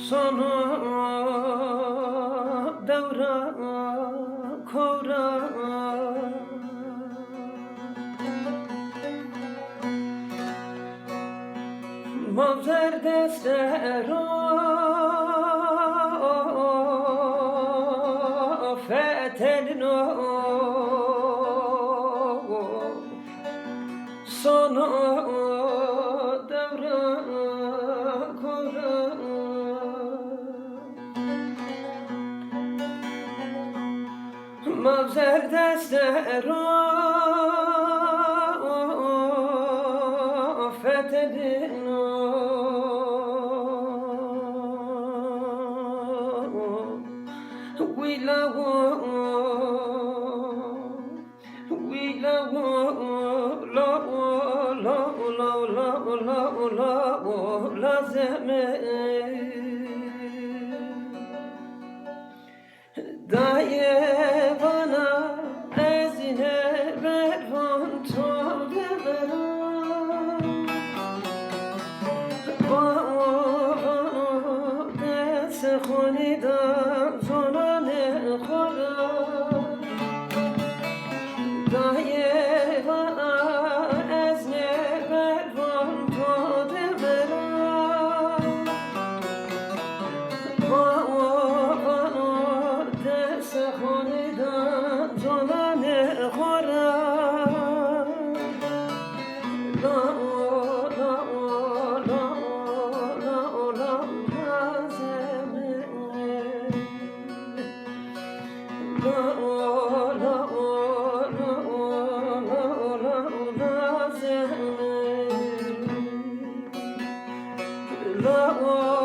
Sonu devra kora Mavzer destero fetelino Sonu devra kora Mavzer destero fetelino We love Daye bana ezine vervan tolde veran Bana dese khonidan zonane khora Daye bana ezine vervan tolde veran خونیدن جانان خورم لا لا لا لا لا لازمه لا لا لا لازمه لا